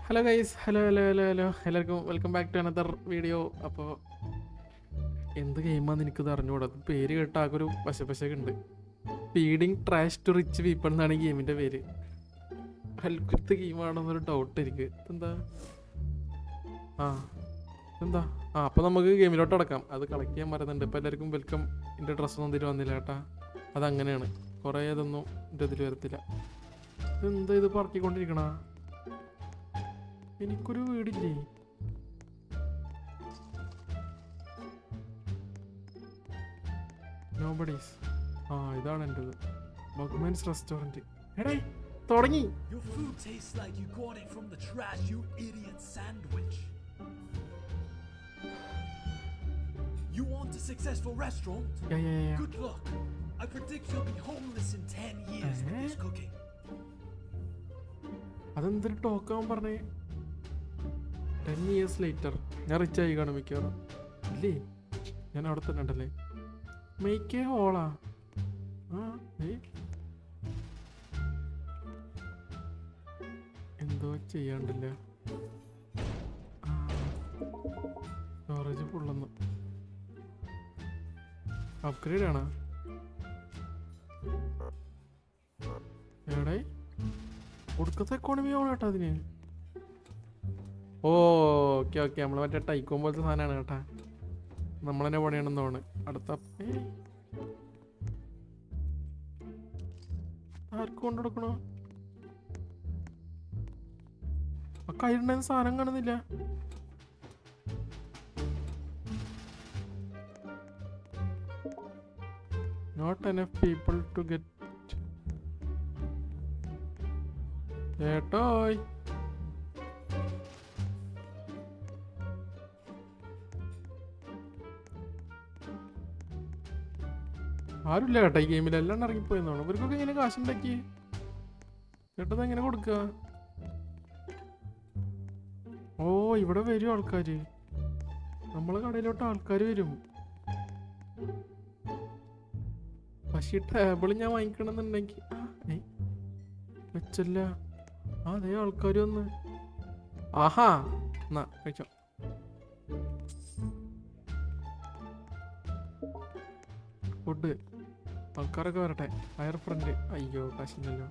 Hello guys, hello എല്ലാവർക്കും welcome back to another video. അപ്പോൾ എന്ത് ഗെയിമാണെന്ന് എനിക്കത് അറിഞ്ഞുകൂടാ. പേര് കേട്ട ആകെ ഒരു പശപശക ഉണ്ട്. Feeding trash to rich people എന്നാണ് ഈ ഗെയിമിൻ്റെ പേര്. ഹൽക്കുത്ത് ഗെയിമാണെന്നൊരു ഡൗട്ട് എനിക്ക്. എന്താ ആ എന്താ അപ്പോൾ നമുക്ക് ഗെയിമിലോട്ട് അടക്കാം. അത് കളക്ട് ചെയ്യാൻ മറന്നുണ്ട്. ഇപ്പോൾ എല്ലാവർക്കും വെൽക്കം. എൻ്റെ ഡ്രസ്സൊന്നും ഇതിൽ വന്നില്ല കേട്ടാ. അതങ്ങനെയാണ്, കുറേ ഇതൊന്നും എൻ്റെ ഇതിൽ വരത്തില്ല. എന്താ ഇത് പറക്കിക്കൊണ്ടിരിക്കണ? എനിക്കൊരു വീടില്ലേ? നോബഡീസ്. ഇതാണ് എൻ്റെത്. ബഗ്മാൻസ് റെസ്റ്റോറൻറ്റ്. എടേ തുടങ്ങി. Your food tastes like you got it from the trash, you idiot sandwich. You want a successful restaurant? Yeah. Good luck. I predict you'll be homeless in 10 years with this cooking. അതെന്തൊരു ടോക്കാൻ പറഞ്ഞേ? 10 years later ഞാൻ rich ആയി കാണും മിക്കവാറും. ഇല്ലേ, ഞാൻ അവിടെ തന്നെ ഉണ്ടല്ലേ. മേക്ക് ഹോളാ. എന്തോ ചെയ്യാണ്ടില്ല. സ്റ്റോറേജ് ഫുള്ളൊന്നും അപ്ഗ്രേഡ് ആണോ? എവിടെ ഒടുക്കത്തെ എക്കോണമി ആവണം കേട്ടോ അതിന്. ഓക്കെ നമ്മൾ മറ്റേ ടൈക്കോൺ പോലത്തെ സാധനമാണ് കേട്ടാ. നമ്മളെന്നെ പണിയാണെന്ന് തോന്നുന്നു. അടുത്ത ആർക്ക് കൊണ്ടു കൊടുക്കണോ? ആ കയ്യിലുണ്ടായിരുന്ന സാധനം കാണുന്നില്ല. Not enough people to get. ഏട്ടോയ് ആരുമില്ല കേട്ടോ ഈ ഗെയിമിൽ. എല്ലാം ഇറങ്ങിപ്പോയെന്നാണ്. ഇവർക്കൊക്കെ ഇങ്ങനെ കാശുണ്ടാക്കി ചേട്ടത് എങ്ങനെ കൊടുക്കുക? ഇവിടെ വരും ആൾക്കാർ. നമ്മളെ കടയിലോട്ട് ആൾക്കാർ വരും. പക്ഷേ ഈ ടേബിൾ ഞാൻ വാങ്ങിക്കണമെന്നുണ്ടെങ്കിൽ വെച്ചല്ല. അതേ ആൾക്കാർ വന്ന്. ആഹാ എന്നാ കഴിച്ചോ. ഫുഡ് ആൾക്കാരൊക്കെ വരട്ടെ. Fire friend. അയ്യോ കാശില്ലല്ലോ.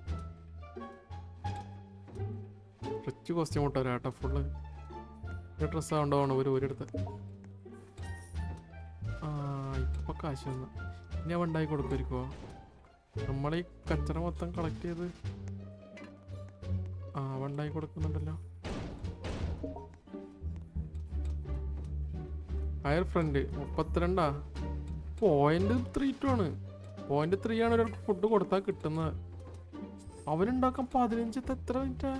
റിച്ച് കോസ്റ്റ്യൂം ഇട്ടോ കേട്ടോ. ഫുള്ള് ഡ്രസ്സ് ആവണ്ടാവണം ഒരിടത്ത്. ഇപ്പൊ കാശ് വന്നു. ഇനി അവ ഉണ്ടാക്കി കൊടുക്കുമായിരിക്കുമോ? നമ്മളീ കച്ചറ മൊത്തം കളക്ട് ചെയ്ത് അവ ഉണ്ടാക്കി കൊടുക്കുന്നുണ്ടല്ലോ. Fire front 32. .32 ആണ്. .3 ആണ് ഒരാൾക്ക് ഫുഡ് കൊടുത്താൽ കിട്ടുന്നത്. അവനുണ്ടാക്കാൻ 15. എത്ര മിനിറ്റാ?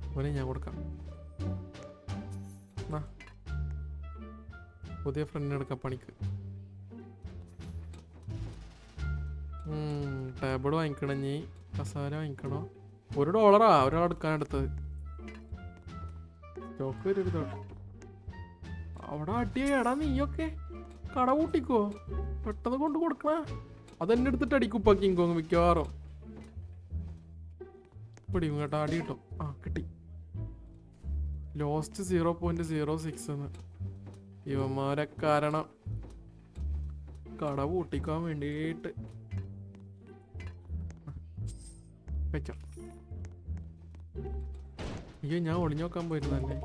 അവനെ ഞാൻ കൊടുക്കാം. പുതിയ ഫ്രണ്ടിനെ എടുക്കാം പണിക്ക്. ടേബിൾ വാങ്ങിക്കണം. ഇനി കസാര വാങ്ങിക്കണോ? $1 ഒരാൾ എടുക്കാനെടുത്തത്. സ്റ്റോക്ക് വരും. അവിടെ അടിയാടാ. നീയൊക്കെ കട കൂട്ടിക്കോ. പെട്ടെന്ന് കൊണ്ട് കൊടുക്കണ. അതെന്നെ എടുത്തിട്ട് അടിക്കുപ്പ കിങ്കോങ് മിക്കവാറും. പിടിക്കും കേട്ടോ. അടി കിട്ടും. കിട്ടി. ലോസ്റ്റ് 0.06 എന്ന്. ഇവന്മാരെ കാരണം കട പൂട്ടിക്കാൻ വേണ്ടിയിട്ട് വെക്കാം. അയ്യോ ഞാൻ ഒളിഞ്ഞു നോക്കാൻ പോയിരുന്നല്ലേ.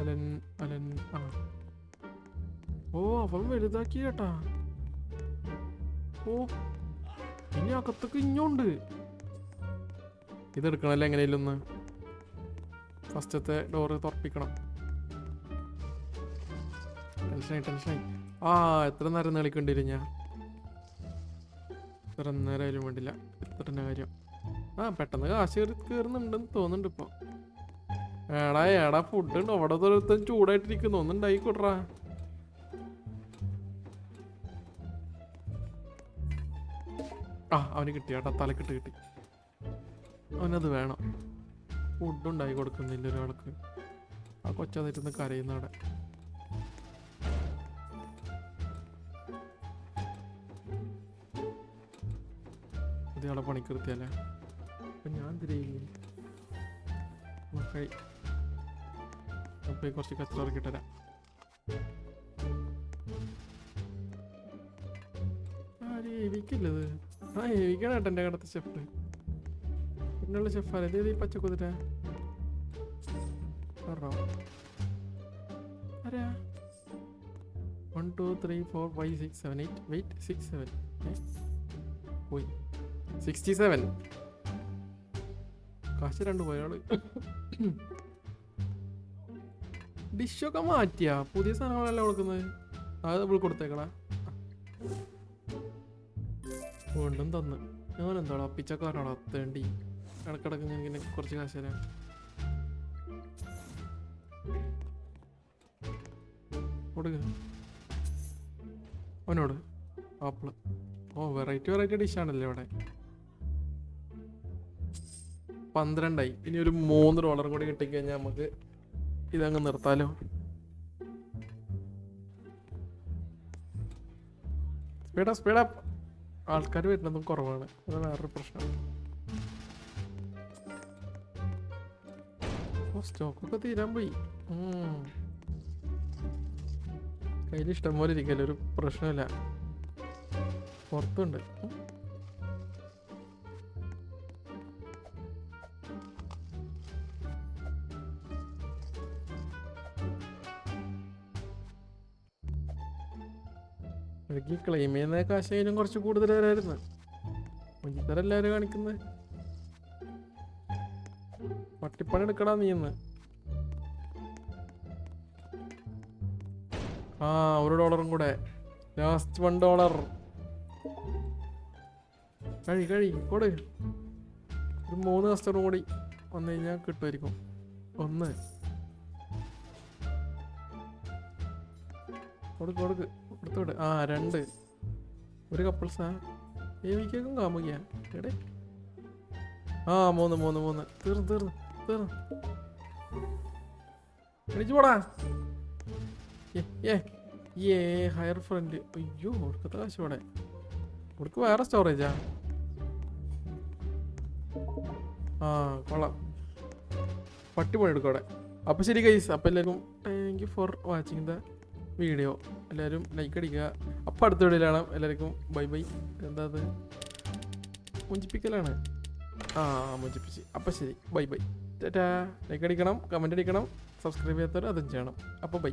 അലൻ അവൻ വലുതാക്കി കേട്ടാ. ഇനി അകത്തൊക്കെ ഇഞ്ഞുണ്ട്. ഇതെടുക്കണല്ലേ എങ്ങനെയല്ല ഒന്ന്. ഫസ്റ്റത്തെ ഡോറ് തുറപ്പിക്കണം. ടെൻഷനായി. എത്ര നേരം കളിക്കേണ്ടി വരും ഞാൻ. എത്ര നേരമായാലും വേണ്ടില്ല. എത്ര കാര്യം. പെട്ടെന്ന് കാശ് കയറുന്നുണ്ടെന്ന് തോന്നുന്നുണ്ട് ഇപ്പൊ. എടാ ഫുഡ് ഉണ്ട് അവിടെ. ഒരുത്തൻ ചൂടായിട്ടിരിക്കുന്നു. ഒന്നുണ്ടായി കൊടുറാ. അവന് കിട്ടി കേട്ടാ. തലക്കിട്ട് കിട്ടി. അവനത് വേണം. ഫുഡുണ്ടായി കൊടുക്കുന്നില്ല ഒരാൾക്ക്. കൊച്ചതായിട്ടൊന്ന് കരയുന്ന അവിടെ. ഇയാളെ പണിക്കെടുത്തിയല്ലേ. അപ്പം ഞാൻ തിരികെ അപ്പോൾ കുറച്ച് കച്ചറ ഇറക്കിട്ടരാം. ഏവിക്കല്ലത് ഏവിക്കാണ് കേട്ടോ എൻ്റെ കടത്തെ ഷെഫ്. പിന്നുള്ള ഷെഫാണ് ഇത് ഈ പച്ചക്കുതിര പറഞ്ഞോ ആരാ 1 2 3 4 5 6 7 8 വെയിറ്റ് 6 7 പോയി 67 കാശ് 2 പോയാള്. ഡിഷൊക്കെ മാറ്റിയാ പുതിയ സാധനങ്ങളെല്ലാം കൊടുക്കുന്നത്. അത് നമ്മൾ കൊടുത്തേക്കടാ. വീണ്ടും തന്ന് ഞാൻ എന്താടാ പിച്ചക്കാരാണോ തേണ്ടി ഇടക്കിടക്ക് ഞാൻ ഇങ്ങനെ കുറച്ച് കാശ് തരാം. കൊടുക്ക അവനോട് ആപ്പിള്. ഓ വെറൈറ്റി ഡിഷാണല്ലേ ഇവിടെ. 12 ഇനി ഒരു $3 കൂടി കിട്ടിക്കഴിഞ്ഞാൽ നമുക്ക് ഇതങ്ങ് നിർത്താലോ. സ്പീഡപ്പ് ആൾക്കാർ വരുന്നതും കുറവാണ്. അത് വേറൊരു പ്രശ്നം. സ്റ്റോക്കൊക്കെ തീരാൻ പോയി. കയ്യിൽ ഇഷ്ടം പോലെ ഇരിക്കല്ലോ, ഒരു പ്രശ്നമില്ല. പുറത്തുണ്ട്. എനിക്ക് ക്ലെയിം ചെയ്യുന്ന കാശിനും കുറച്ച് കൂടുതൽ തരായിരുന്നു. എല്ലാവരും കാണിക്കുന്നത് പട്ടിപ്പണി എടുക്കടാ നീ എന്ന്. $1 കൂടെ ലാസ്റ്റ് $1 കഴി കൊടു. ഒരു 3 കസ്റ്റമറും കൂടി വന്നു കഴിഞ്ഞാൽ കിട്ടുമായിരിക്കും. 1 കൊടുക്ക് കൊടുത്തോട്. 2 ഒരു കപ്പിൾസാ ഏവിക്കും കാമുകിയാ എടേ. 3 തീർന്ന് എണിച്ചു പോടാ. Hire friend. അയ്യോ കൊടുക്കത്തെ കാശ് ഇവിടെ കൊടുക്ക്. വേറെ സ്റ്റോറേജാ. കൊള്ളാം. പട്ടിപണി എടുക്കും അവിടെ. അപ്പോൾ ശരി ഗൈസ്, അപ്പോൾ എല്ലാവർക്കും thank you for watching the video. എല്ലാവരും ലൈക്ക് അടിക്കുക. അപ്പോൾ അടുത്ത വീഡിയോയിലാണ്. എല്ലാവർക്കും ബൈ. എന്താ അത് മുഞ്ചിപ്പിക്കലാണ്? മുഞ്ചിപ്പിച്ച്. അപ്പോൾ ശരി ബൈ. ടാറ്റാ. ലൈക്ക് അടിക്കണം, കമൻറ്റ് അടിക്കണം, സബ്സ്ക്രൈബ് ചെയ്യാത്തവർ അതും ചെയ്യണം. അപ്പോൾ ബൈ.